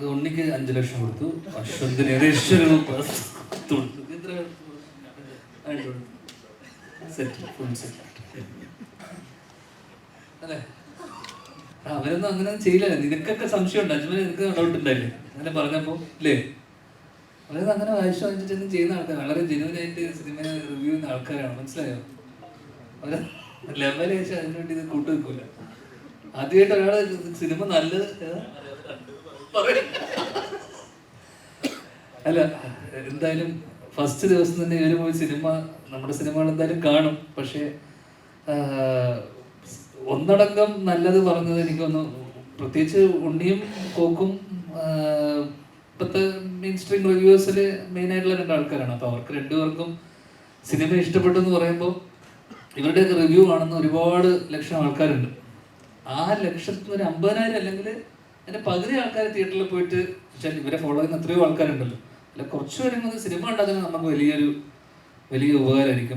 അത് ഉണ്ണിക്ക് 5 ലക്ഷം കൊടുത്തു, അശ്വന്തിന് ഏകദേശം ഒരു 10 കൊടുത്തു. ഇത്ര ഫുൾ സെറ്റ് അല്ലേ? അവരൊന്നും അങ്ങനെ ചെയ്യില്ല. നിനക്കൊക്കെ സംശയമുണ്ട്, അജ്മൽ നിനക്ക് ഡൗട്ട് ഉണ്ടായില്ലേ അങ്ങനെ പറഞ്ഞപ്പോ അല്ലേ? അവരൊന്നും അങ്ങനെ വായിച്ചു വാങ്ങിച്ചിട്ടൊന്നും ചെയ്യുന്ന ആൾക്കാർ, വളരെ ജെന്യൂനായിട്ട് സിനിമ റിവ്യൂ ചെയ്യുന്ന ആൾക്കാരാണ്. മനസ്സിലായോ? അവര് ലെവൽ വെച്ചാൽ അതിനുവേണ്ടി ഇത് കൂട്ടു വെക്കൂല. ആദ്യമായിട്ട് ഒരാള് സിനിമ നല്ലത് അല്ല, എന്തായാലും ഫസ്റ്റ് ദിവസം തന്നെ ഇവര് പോയി സിനിമ, നമ്മുടെ സിനിമകൾ എന്തായാലും കാണും. പക്ഷെ ഒന്നടങ്കം നല്ലത് പറഞ്ഞത് എനിക്കൊന്ന്, പ്രത്യേകിച്ച് ഉണ്ണിയും കോക്കും ഇപ്പോഴത്തെ മെയിൻ സ്ട്രീം റിവ്യൂസിൽ മെയിനായിട്ടുള്ള 2 ആൾക്കാരാണ്. അപ്പോൾ അവർക്ക് 2 പേർക്കും സിനിമ ഇഷ്ടപ്പെട്ടു എന്ന് പറയുമ്പോൾ ഇവരുടെയൊക്കെ റിവ്യൂ കാണുന്ന ഒരുപാട് ലക്ഷം ആൾക്കാരുണ്ട്. ആ ലക്ഷത്തിന് ഒരു 50,000 അല്ലെങ്കിൽ അതിൻ്റെ പകുതി ആൾക്കാർ തിയേറ്ററിൽ പോയിട്ട് വെച്ചാൽ ഇവരെ ഫോളോ ചെയ്യുന്ന എത്രയോ ആൾക്കാരുണ്ടല്ലോ. അല്ല, കുറച്ച് പേരും സിനിമ ഉണ്ടാക്കുന്നത് നമുക്ക് വലിയ ഉപകാരമായിരിക്കും.